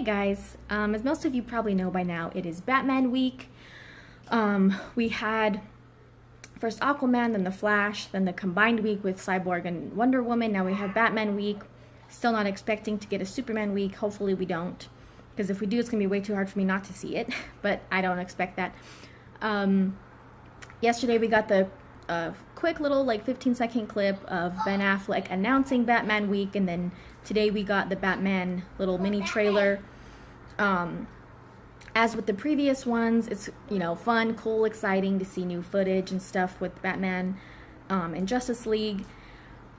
guys, as most of you probably know by now, it is Batman week. We had first Aquaman, then The Flash, then the combined week with Cyborg and Wonder Woman. Now we have Batman week. Still not expecting to get a Superman week. Hopefully we don't, because if we do, it's going to be way too hard for me not to see it, but I don't expect that. Yesterday we got the quick little 15-second clip of Ben Affleck announcing Batman week, and then today we got the Batman little mini trailer. As with the previous ones, it's fun, cool, exciting to see new footage and stuff with Batman and Justice League.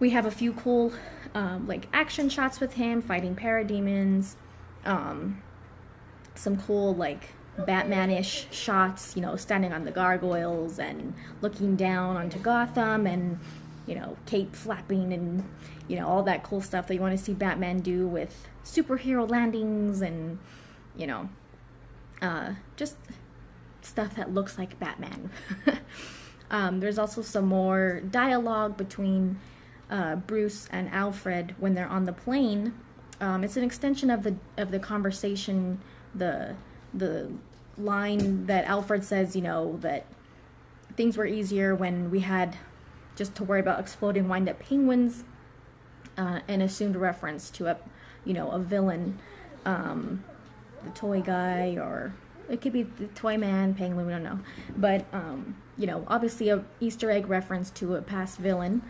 We have a few cool action shots with him fighting parademons, some cool Batman-ish shots, standing on the gargoyles and looking down onto Gotham, and cape flapping, and all that cool stuff that you want to see Batman do with superhero landings, and just stuff that looks like Batman. There's also some more dialogue between Bruce and Alfred when they're on the plane. It's an extension of the conversation, the line that Alfred says, that things were easier when we had just to worry about exploding wind-up penguins, an assumed reference to a villain, the toy guy, or it could be the toy man, penguin, we don't know, but obviously a Easter egg reference to a past villain.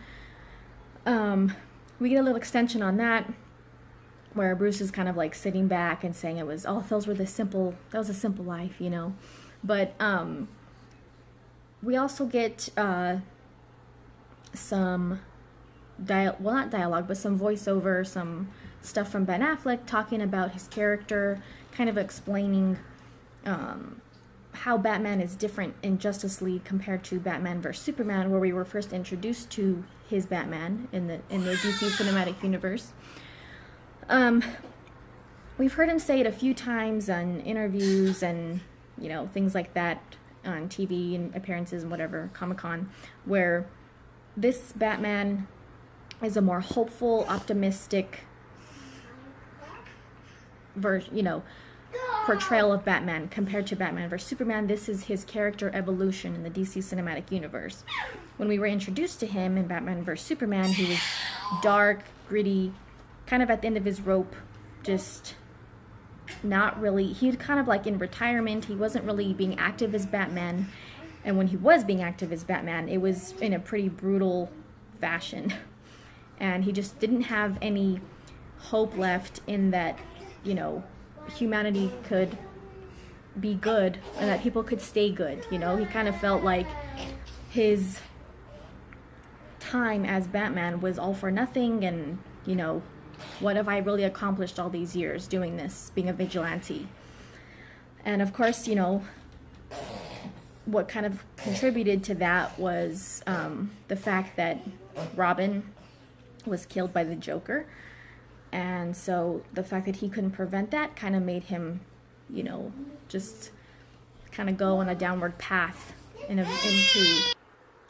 We get a little extension on that, where Bruce is kind of sitting back and saying that was a simple life, But we also get some not dialogue, but some voiceover, some stuff from Ben Affleck talking about his character, kind of explaining how Batman is different in Justice League compared to Batman vs Superman, where we were first introduced to his Batman in the DC cinematic universe. We've heard him say it a few times on interviews and, things like that on TV and appearances and whatever, Comic-Con, where this Batman is a more hopeful, optimistic portrayal of Batman compared to Batman vs Superman. This is his character evolution in the DC cinematic universe. When we were introduced to him in Batman vs Superman, he was dark, gritty, kind of at the end of his rope, just not really, he was kind of in retirement. He wasn't really being active as Batman, and when he was being active as Batman, it was in a pretty brutal fashion, and he just didn't have any hope left in that, humanity could be good and that people could stay good. He kind of felt like his time as Batman was all for nothing, and what have I really accomplished all these years doing this, being a vigilante? And of course, what kind of contributed to that was the fact that Robin was killed by the Joker. And so the fact that he couldn't prevent that kind of made him, just kind of go on a downward path into...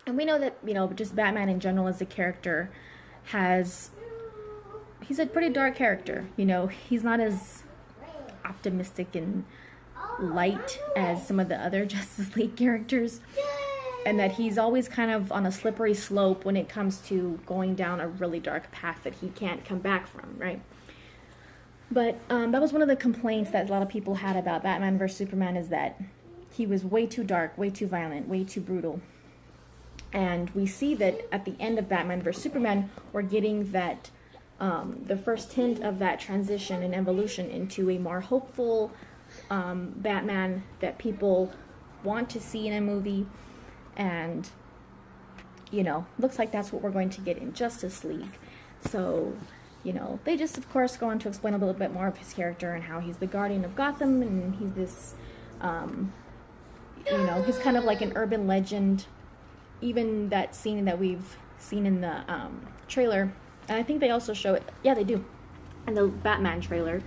And we know that, just Batman in general as a character he's a pretty dark character, he's not as optimistic and light as some of the other Justice League characters, and that he's always kind of on a slippery slope when it comes to going down a really dark path that he can't come back from, right? But that was one of the complaints that a lot of people had about Batman vs Superman, is that he was way too dark, way too violent, way too brutal. And we see that at the end of Batman vs Superman, we're getting that the first hint of that transition and evolution into a more hopeful Batman that people want to see in a movie. And looks like that's what we're going to get in Justice League. So they just of course go on to explain a little bit more of his character and how he's the guardian of Gotham, and he's this he's kind of like an urban legend. Even that scene that we've seen in the trailer, and I think they also show it, they do, in the Batman trailer,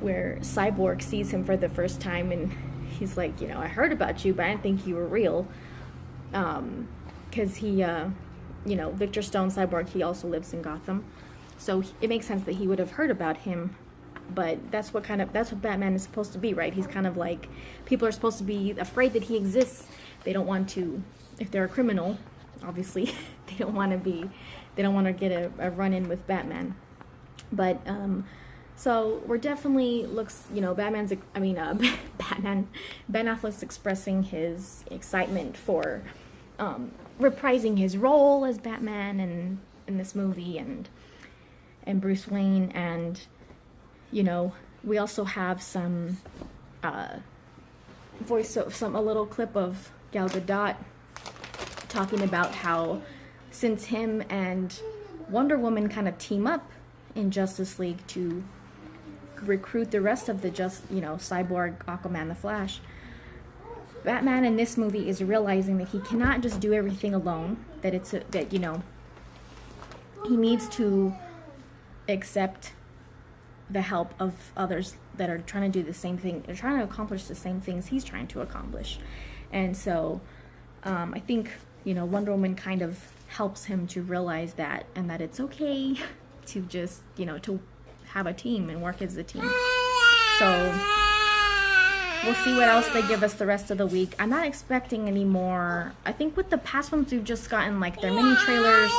where Cyborg sees him for the first time, and he's like, I heard about you, but I didn't think you were real. Because he, Victor Stone, Cyborg, he also lives in Gotham. So it makes sense that he would have heard about him but that's what Batman is supposed to be, right? He's kind of like, people are supposed to be afraid that he exists. They don't want to, if they're a criminal, obviously, they don't want to get a run-in with Batman. But, so we're definitely Ben Affleck's expressing his excitement for reprising his role as Batman in this movie, and Bruce Wayne. And we also have some a little clip of Gal Gadot talking about how, since him and Wonder Woman kind of team up in Justice League to recruit the rest of the Cyborg, Aquaman, the Flash, Batman in this movie is realizing that he cannot just do everything alone, that he needs to accept the help of others that are trying to do the same thing. They're trying to accomplish the same things he's trying to accomplish. And so I think Wonder Woman kind of helps him to realize that, and that it's okay to just to have a team and work as a team. So we'll see what else they give us the rest of the week. I'm not expecting any more. I think with the past ones, we've just gotten like their mini trailers,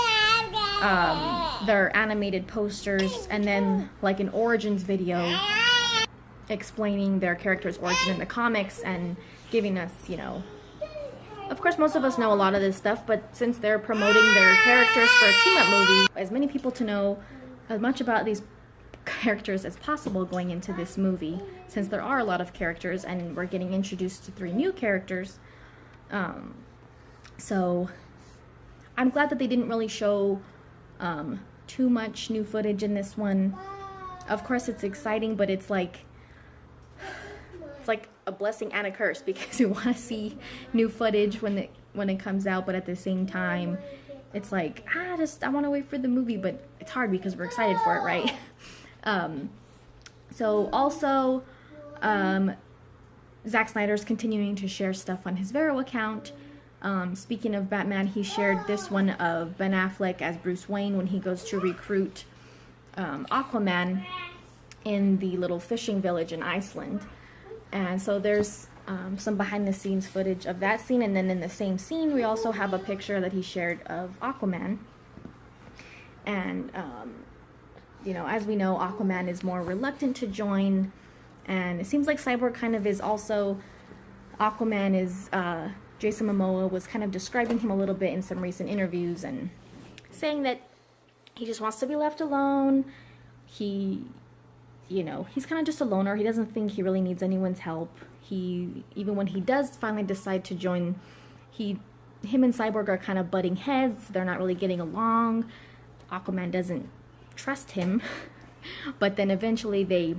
their animated posters, and then like an origins video explaining their character's origin in the comics and giving us, of course, most of us know a lot of this stuff, but since they're promoting their characters for a team-up movie, as many people to know as much about these characters as possible going into this movie, since there are a lot of characters and we're getting introduced to 3 new characters. So I'm glad that they didn't really show too much new footage in this one. Of course, it's exciting, but it's like a blessing and a curse, because we want to see new footage when it comes out, but at the same time it's like I want to wait for the movie, but it's hard because we're excited for it, right? So also Zack Snyder's continuing to share stuff on his Vero account. Speaking of Batman, he shared this one of Ben Affleck as Bruce Wayne when he goes to recruit Aquaman in the little fishing village in Iceland. And so there's some behind the scenes footage of that scene, and then in the same scene we also have a picture that he shared of Aquaman. And as we know, Aquaman is more reluctant to join, and it seems like Cyborg kind of is also. Aquaman is Jason Momoa was kind of describing him a little bit in some recent interviews and saying that he just wants to be left alone. He's kind of just a loner. He doesn't think he really needs anyone's help. Even when he does finally decide to join, him and Cyborg are kind of butting heads. They're not really getting along. Aquaman doesn't trust him, but then eventually they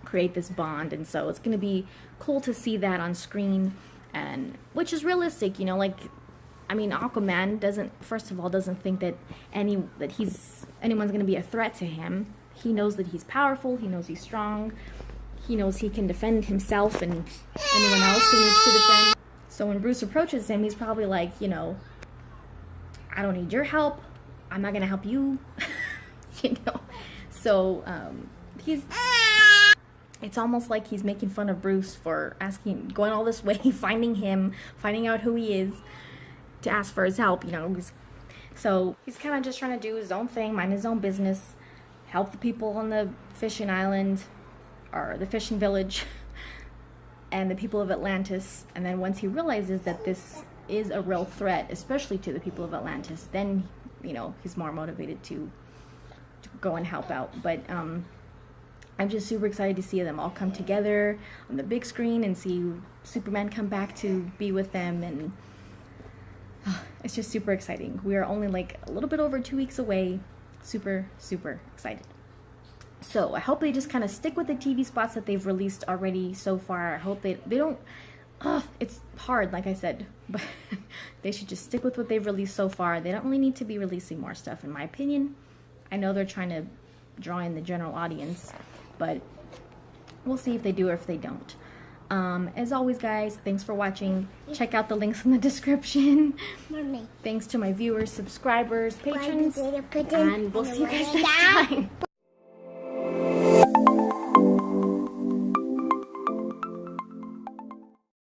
create this bond, and so it's going to be cool to see that on screen, and which is realistic, Aquaman doesn't think that anyone's going to be a threat to him. He knows that he's powerful, he knows he's strong, he knows he can defend himself and anyone else he needs to defend. So when Bruce approaches him, he's probably like, I don't need your help, I'm not going to help you. So it's almost like he's making fun of Bruce for going all this way, finding out who he is to ask for his help, So he's kind of just trying to do his own thing, mind his own business, help the people on the fishing island, or the fishing village, and the people of Atlantis. And then once he realizes that this is a real threat, especially to the people of Atlantis, then, he's more motivated to go and help out. But I'm just super excited to see them all come together on the big screen and see Superman come back to be with them, and it's just super exciting. We are only like a little bit over 2 weeks away. Super, super excited. So I hope they just kind of stick with the TV spots that they've released already so far. I hope they don't, it's hard, like I said, but they should just stick with what they've released so far. They don't really need to be releasing more stuff, in my opinion. I know they're trying to draw in the general audience, but we'll see if they do or if they don't. As always, guys, thanks for watching. Check out the links in the description. Thanks to my viewers, subscribers, patrons, and we'll see you guys next time.